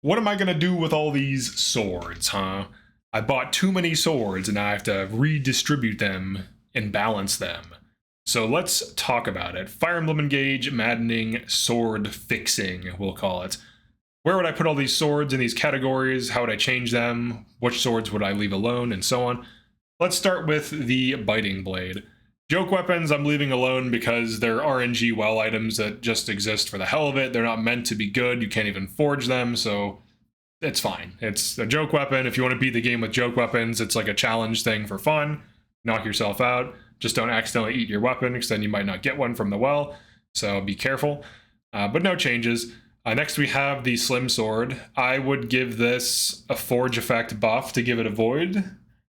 What am I gonna do with all these swords, huh? I bought too many swords and now I have to redistribute them and balance them. So let's talk about it. Fire Emblem Engage, Maddening, Sword Fixing, we'll call it. Where would I put all these swords in these categories? How would I change them? Which swords would I leave alone? And so on. Let's start with the Biting Blade. Joke weapons I'm leaving alone because they're RNG well items that just exist for the hell of it. They're not meant to be good. You can't even forge them, so it's fine. It's a joke weapon. If you want to beat the game with joke weapons, it's like a challenge thing for fun. Knock yourself out. Just don't accidentally eat your weapon, because then you might not get one from the well. So be careful. But no changes. Next we have the Slim Sword. I would give this a Forge effect buff to give it a Void.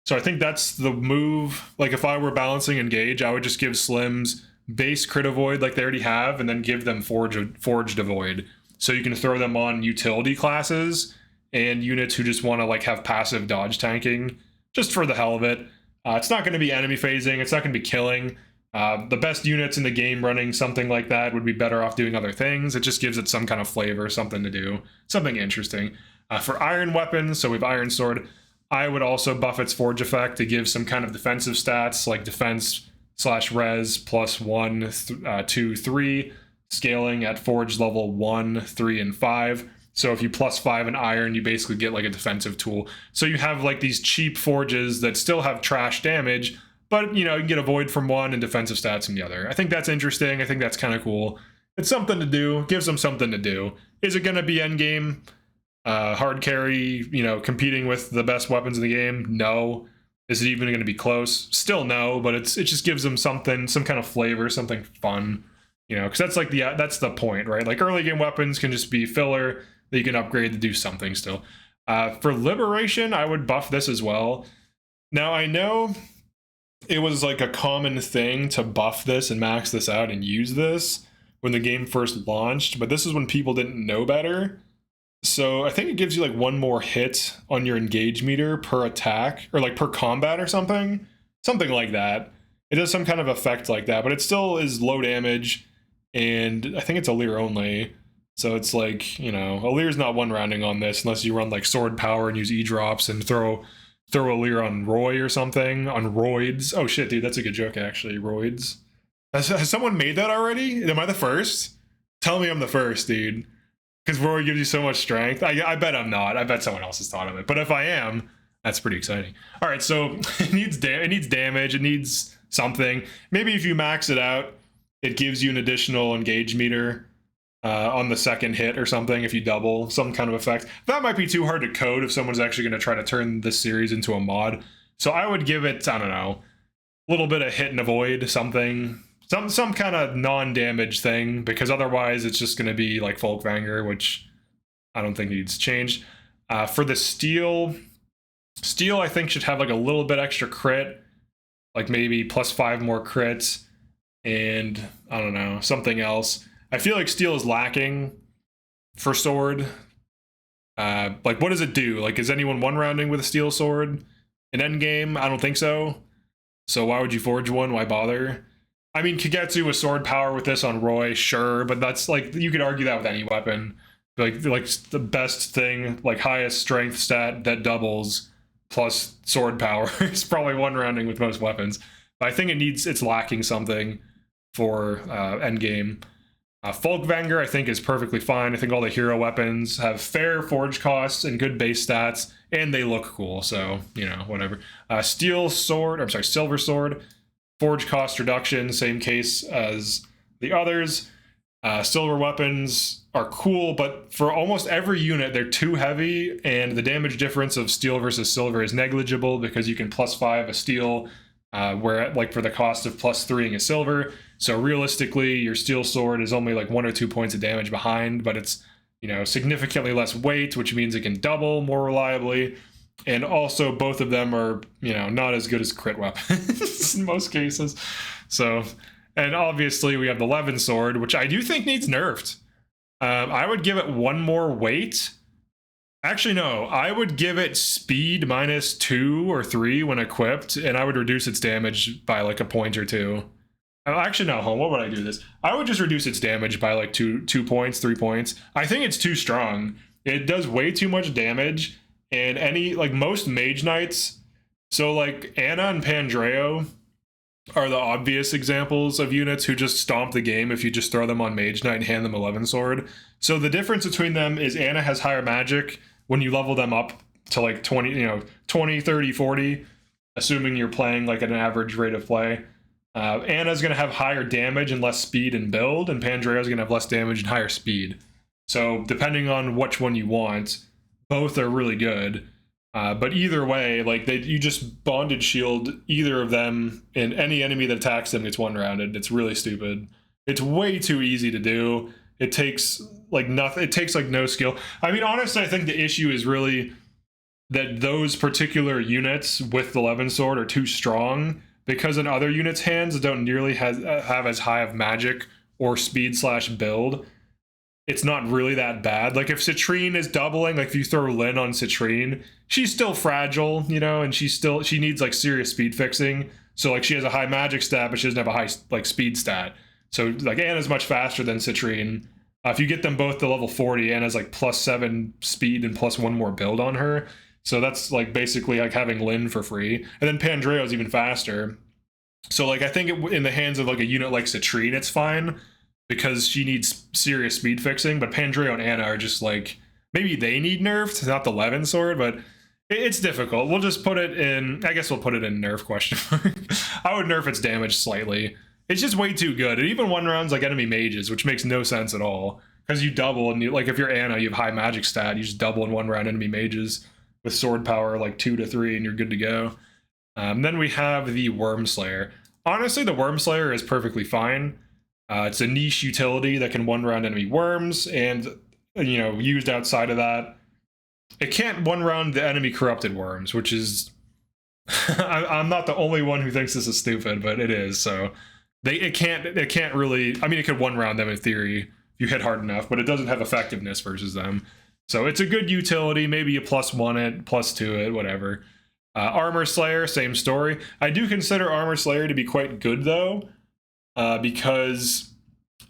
So I think that's the move. Like if I were balancing Engage, I would just give Slims base crit avoid like they already have, and then give them forged avoid. So you can throw them on utility classes and units who just want to like have passive dodge tanking, just for the hell of it. It's not going to be enemy phasing. It's not going to be killing. The best units in the game running something like that would be better off doing other things. It just gives it some kind of flavor, something to do, something interesting. For iron weapons, so we have Iron Sword. I would also buff its Forge effect to give some kind of defensive stats, like defense / res plus 1, 2, 3, scaling at Forge level 1, 3, and 5. So if you plus 5 in iron, you basically get like a defensive tool. So you have like these cheap forges that still have trash damage, but you know, you can get a void from one and defensive stats from the other. I think that's interesting. I think that's kind of cool. It's something to do. Gives them something to do. Is it going to be endgame? Hard carry, you know, competing with the best weapons in the game? No. Is it even going to be close? Still no, but it just gives them something, some kind of flavor, something fun, you know, because that's like that's the point, right? Like early game weapons can just be filler that you can upgrade to do something still. For Liberation, I would buff this as well. Now I know it was like a common thing to buff this and max this out and use this when the game first launched, but this is when people didn't know better. So I think it gives you like one more hit on your engage meter per attack, or like per combat or something like that. It does some kind of effect like that, but it still is low damage, and I think it's Aleer only. So it's like, you know, Aleer's not one rounding on this unless you run like sword power and use E-drops and throw Aleer on Roy or something, on roids. Oh shit, dude, that's a good joke actually, roids. Has someone made that already? Am I the first? Tell me I'm the first, dude. Because Roy gives you so much strength. I bet I'm not. I bet someone else has thought of it. But if I am, that's pretty exciting. All right, so it needs damage. It needs something. Maybe if you max it out, it gives you an additional engage meter on the second hit or something if you double, some kind of effect. That might be too hard to code if someone's actually going to try to turn this series into a mod. So I would give it, I don't know, a little bit of hit and avoid, something. Some kind of non-damage thing, because otherwise it's just going to be like Folkvanger, which I don't think needs changed. For the steel I think should have like a little bit extra crit, like maybe plus 5 more crits, and I don't know, something else. I feel like steel is lacking for sword. Like what does it do? Like is anyone one rounding with a steel sword in endgame? I don't think so. So why would you forge one? Why bother? I mean, Kagetsu with sword power with this on Roy, sure, but that's like, you could argue that with any weapon. Like the best thing, like highest strength stat that doubles plus sword power is probably one rounding with most weapons. But I think it's lacking something for endgame. Folkvanger, I think, is perfectly fine. I think all the hero weapons have fair forge costs and good base stats, and they look cool, so, you know, whatever. Silver Sword. Forge cost reduction, same case as the others. Silver weapons are cool, but for almost every unit, they're too heavy, and the damage difference of steel versus silver is negligible because you can plus 5 a steel, where like for the cost of plus 3ing a silver. So realistically, your steel sword is only like 1 or 2 points of damage behind, but it's, you know, significantly less weight, which means it can double more reliably. And also both of them are, you know, not as good as crit weapons in most cases. So, and obviously we have the Levin sword, which I do think needs nerfed. I would give it 1 more weight. Actually, no, I would give it speed minus 2 or 3 when equipped, and I would reduce its damage by like a point or 2. Actually, no, what would I do this? I would just reduce its damage by like 2 points, 3 points. I think it's too strong. It does way too much damage, and most mage knights, so like Anna and Pandreo are the obvious examples of units who just stomp the game if you just throw them on Mage Knight and hand them a Levin sword. So the difference between them is Anna has higher magic when you level them up to like 20, 20, 30, 40, assuming you're playing like an average rate of play. Anna's going to have higher damage and less speed and build, and Pandreo's going to have less damage and higher speed. So depending on which one you want, both are really good. But either way, like you just bonded shield either of them, and any enemy that attacks them gets one-rounded. It's really stupid. It's way too easy to do. It takes like nothing. It takes like no skill. I mean, honestly, I think the issue is really that those particular units with the Levin sword are too strong, because in other units' hands don't nearly have as high of magic or speed/build. It's not really that bad. Like if Citrine is doubling, like if you throw Lynn on Citrine, she's still fragile, and she needs like serious speed fixing. So like she has a high magic stat, but she doesn't have a high like speed stat. So like Anna's much faster than Citrine. If you get them both to level 40, Anna's like +7 speed and +1 more build on her. So that's like basically like having Lynn for free. And then Pandreo's even faster. So like I think in the hands of like a unit like Citrine, it's fine, because she needs serious speed fixing, but Pandreo and Anna are just like, maybe they need nerfed, not the Levin sword, but it's difficult. We'll just put it in, I guess we'll put it in nerf question mark. I would nerf its damage slightly. It's just way too good. It even one rounds like enemy mages, which makes no sense at all, because you double, and like if you're Anna, you have high magic stat, you just double in one round enemy mages with sword power like 2 to 3, and you're good to go. Then we have the Wormslayer. Honestly, the Wormslayer is perfectly fine. It's a niche utility that can one-round enemy worms, and used outside of that, it can't one-round the enemy corrupted worms, which is I'm not the only one who thinks this is stupid, but it is. So it can't really. I mean, it could one-round them in theory if you hit hard enough, but it doesn't have effectiveness versus them. So it's a good utility. Maybe you +1 it, +2 it, whatever. Armor Slayer, same story. I do consider Armor Slayer to be quite good though. Because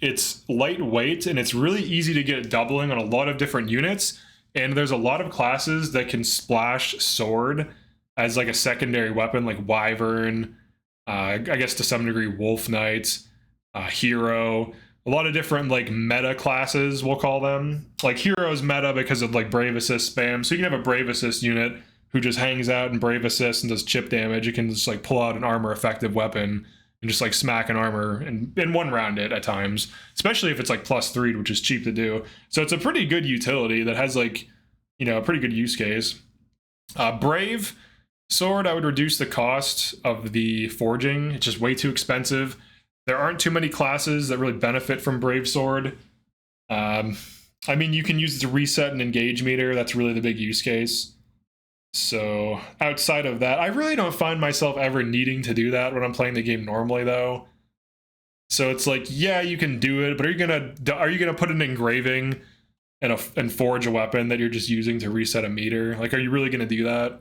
it's lightweight and it's really easy to get doubling on a lot of different units, and there's a lot of classes that can splash sword as like a secondary weapon, like Wyvern, I guess to some degree Wolf Knight, Hero, a lot of different like meta classes, we'll call them. Like Hero's meta because of like Brave Assist spam, so you can have a Brave Assist unit who just hangs out and Brave Assist and does chip damage. You can just like pull out an armor effective weapon and just like smack an armor and one round it at times, especially if it's like +3, which is cheap to do. So it's a pretty good utility that has like, a pretty good use case. Brave sword, I would reduce the cost of the forging. It's just way too expensive. There aren't too many classes that really benefit from Brave sword. I mean, you can use it to reset an engage meter. That's really the big use case. So outside of that, I really don't find myself ever needing to do that when I'm playing the game normally, though. So it's like, yeah, you can do it, but are you gonna put an engraving and forge a weapon that you're just using to reset a meter? Like, are you really gonna do that?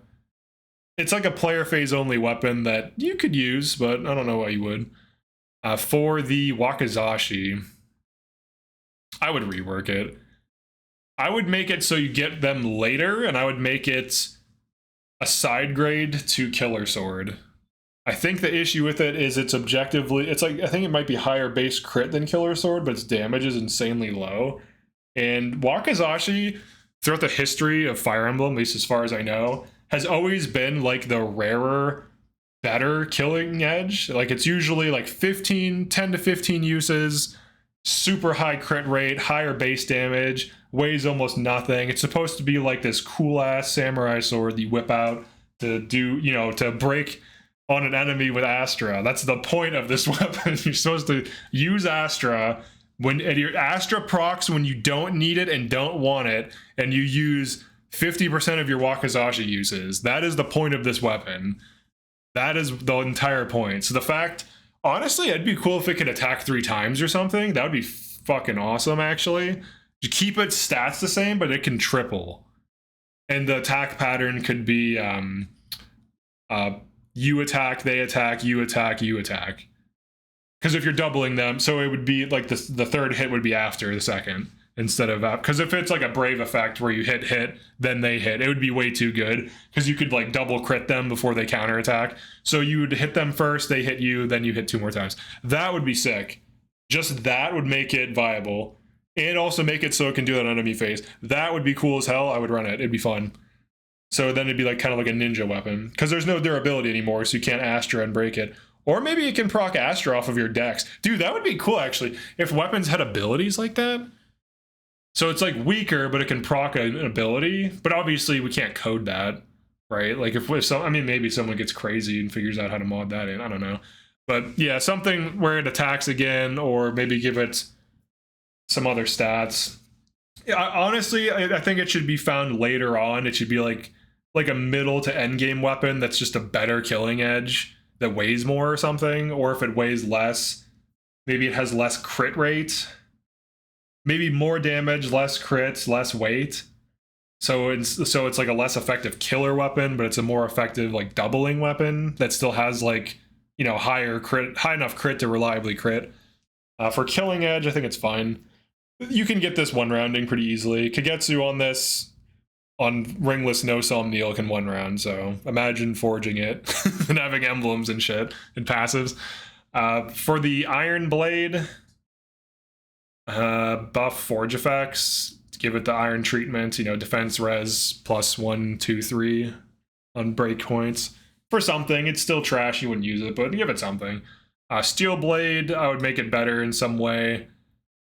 It's like a player phase only weapon that you could use, but I don't know why you would. For the Wakizashi, I would rework it. I would make it so you get them later, and I would make it a side grade to Killer Sword. I think the issue with it is it's objectively, it's like, I think it might be higher base crit than Killer Sword, but its damage is insanely low. And Wakizashi, throughout the history of Fire Emblem, at least as far as I know, has always been like the rarer, better killing edge. Like it's usually like 10 to 15 uses, super high crit rate, higher base damage, weighs almost nothing. It's supposed to be like this cool ass samurai sword that you whip out to do, to break on an enemy with Astra. That's the point of this weapon. You're supposed to use Astra and your Astra procs when you don't need it and don't want it, and you use 50% of your Wakizashi uses. That is the point of this weapon. That is the entire point. So the fact, honestly, it'd be cool if it could attack 3 times or something. That would be fucking awesome, actually. You keep its stats the same, but it can triple. And the attack pattern could be you attack, they attack, you attack, you attack. Because if you're doubling them, so it would be like the third hit would be after the second. instead of because if it's like a brave effect where you hit, then they hit, it would be way too good because you could like double crit them before they counterattack. So you would hit them first, they hit you, then you hit 2 more times. That would be sick. Just that would make it viable. And also make it so it can do that on enemy phase. That would be cool as hell. I would run it. It'd be fun. So then it'd be like kind of like a ninja weapon. Because there's no durability anymore, so you can't Astra and break it. Or maybe it can proc Astra off of your dex. Dude, that would be cool, actually. If weapons had abilities like that. So it's like weaker, but it can proc an ability. But obviously, we can't code that, right? Like if some, I mean, maybe someone gets crazy and figures out how to mod that in. I don't know. But yeah, something where it attacks again, or maybe give it some other stats. Yeah, honestly, I think it should be found later on. It should be like a middle to end game weapon that's just a better killing edge that weighs more or something. Or if it weighs less, maybe it has less crit rate. Maybe more damage, less crits, less weight. So it's like a less effective killer weapon, but it's a more effective like doubling weapon that still has like, you know, high enough crit to reliably crit. For killing edge, I think it's fine. You can get this one rounding pretty easily. Kagetsu on this, on Ringless No Somniel can one round, so imagine forging it and having emblems and shit and passives. For the Iron Blade, buff forge effects, give it the iron treatment, you know, defense res plus 1, 2, 3 on break points. For something, it's still trash, you wouldn't use it, but give it something. Steel Blade, I would make it better in some way.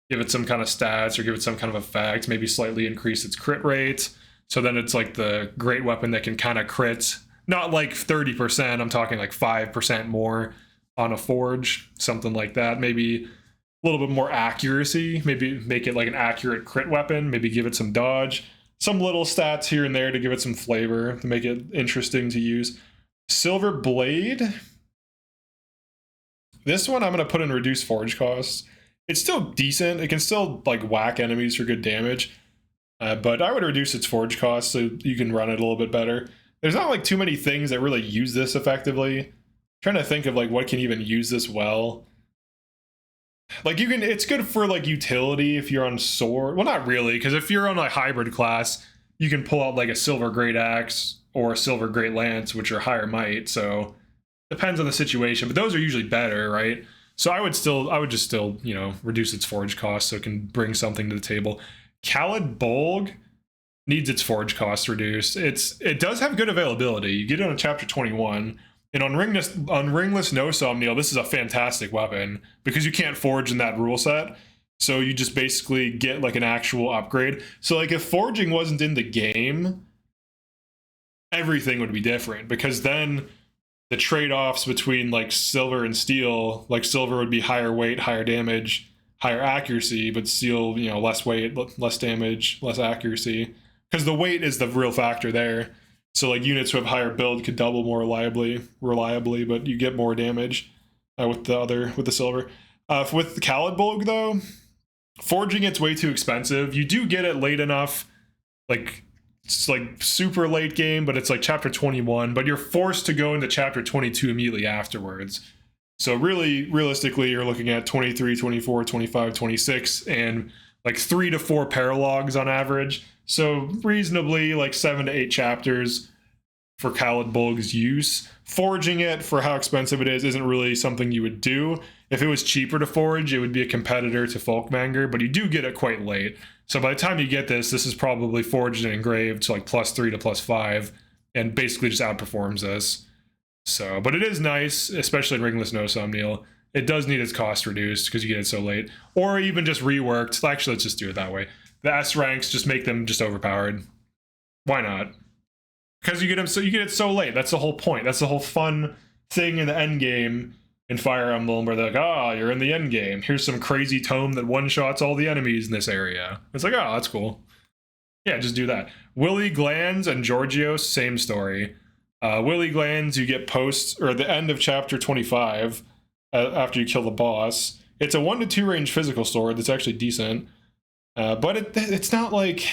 Give it some kind of stats or give it some kind of effect, maybe slightly increase its crit rate. So then it's like the great weapon that can kind of crit, not like 30%, I'm talking like 5% more on a forge, something like that. Maybe a little bit more accuracy, maybe make it like an accurate crit weapon, maybe give it some dodge, some little stats here and there to give it some flavor, to make it interesting to use. Silver Blade. This one I'm going to put in reduced forge costs. It's still decent. It can still like whack enemies for good damage. But I would reduce its forge costs so you can run it a little bit better. There's not like too many things that really use this effectively. I'm trying to think of like what can even use this well. Like you can, it's good for like utility if you're on sword. Well, not really, because if you're on a hybrid class, you can pull out like a silver great axe or a silver great lance, which are higher might. So depends on the situation, but those are usually better, right? So I would just still, you know, reduce its forge cost so it can bring something to the table. Khaled Bulg needs its forge cost reduced. It does have good availability. You get it on chapter 21. And on Ringless No Somniel, this is a fantastic weapon because you can't forge in that rule set. So you just basically get like an actual upgrade. So like if forging wasn't in the game, everything would be different because then the trade-offs between like silver and steel, like silver would be higher weight, higher damage, higher accuracy, but steel, you know, less weight, less damage, less accuracy. Because the weight is the real factor there. So like units who have higher build could double more reliably, but you get more damage with the silver. With the Khaled Bulg though, forging it's way too expensive. You do get it late enough, like it's like super late game, but it's like chapter 21, but you're forced to go into chapter 22 immediately afterwards. So really, realistically, you're looking at 23, 24, 25, 26, and like 3 to 4 paralogs on average. So reasonably like 7 to 8 chapters for Khaled Bulg's use. Forging it for how expensive it is isn't really something you would do. If it was cheaper to forge, it would be a competitor to Folkvanger, but you do get it quite late. So by the time you get this is probably forged and engraved to like +3 to +5, and basically just outperforms this. So, but it is nice, especially in Ringless No Somniel. It does need its cost reduced because you get it so late. Or even just reworked. Actually, let's just do it that way. The S ranks, just make them just overpowered. Why not? Because you get it so late. That's the whole point. That's the whole fun thing in the end game in Fire Emblem where they're like, oh, you're in the end game. Here's some crazy tome that one-shots all the enemies in this area. It's like, oh, that's cool. Yeah, just do that. Willy Glands and Georgios, same story. Willy Glands, you get post, or the end of chapter 25, after you kill the boss. It's a 1 to 2 range physical sword that's actually decent. But it's not like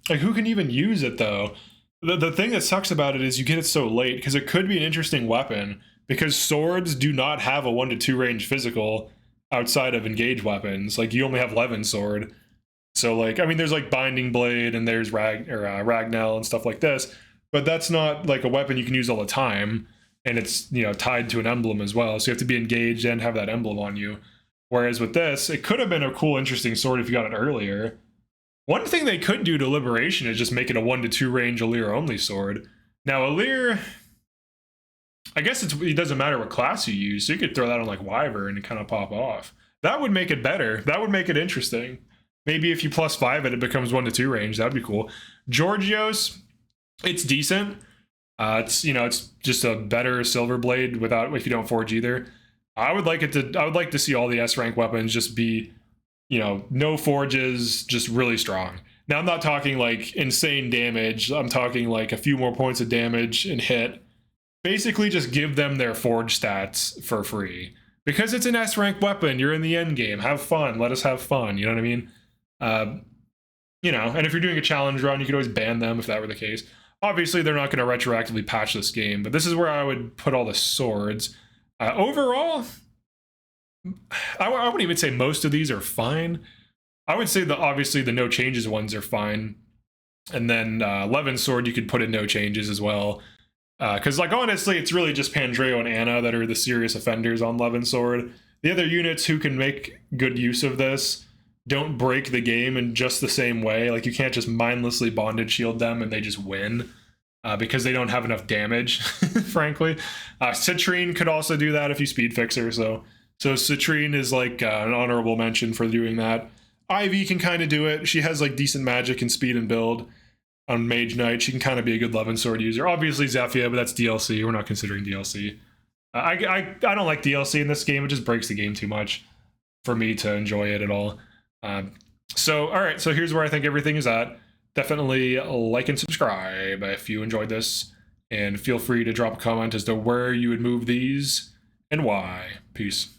who can even use it though? The thing that sucks about it is you get it so late because it could be an interesting weapon because swords do not have a 1 to 2 range physical outside of engage weapons. Like you only have Levin's sword. So like, I mean, there's like Binding Blade and there's Ragnell and stuff like this, but that's not like a weapon you can use all the time. And it's, you know, tied to an emblem as well. So you have to be engaged and have that emblem on you. Whereas with this, it could have been a cool, interesting sword if you got it earlier. One thing they could do to Liberation is just make it a 1 to 2 range Alir only sword. Now Alir, I guess it doesn't matter what class you use, so you could throw that on like Wyvern and kind of pop off. That would make it better. That would make it interesting. Maybe if you +5 it becomes 1 to 2 range. That'd be cool. Georgios, it's decent. It's, you know, it's just a better Silver Blade without, if you don't forge either. I would like to see all the S rank weapons just be, you know, no forges, just really strong. Now I'm not talking like insane damage. I'm talking like a few more points of damage and hit. Basically just give them their forge stats for free. Because it's an S rank weapon, you're in the end game. Have fun. Let us have fun. You know what I mean? You know, and if you're doing a challenge run, you could always ban them if that were the case. Obviously, they're not going to retroactively patch this game, but this is where I would put all the swords. Overall, I wouldn't even say most of these are fine. I would say that obviously the no changes ones are fine. And then Levin's sword, you could put in no changes as well. Because, like, honestly, it's really just Pandreo and Anna that are the serious offenders on Levin's sword. The other units who can make good use of this don't break the game in just the same way. Like, you can't just mindlessly bonded shield them and they just win. Because they don't have enough damage, frankly. Citrine could also do that if you speed fix her, so Citrine is like an honorable mention for doing that. Ivy can kind of do it. She has like decent magic and speed and build. On Mage Knight, she can kind of be a good Levin sword user. Obviously Zephyr, but that's DLC. We're not considering DLC. I don't like DLC in this game. It just breaks the game too much for me to enjoy it at all. So, all right, so here's where I think everything is at. Definitely like and subscribe if you enjoyed this, and feel free to drop a comment as to where you would move these and why. Peace.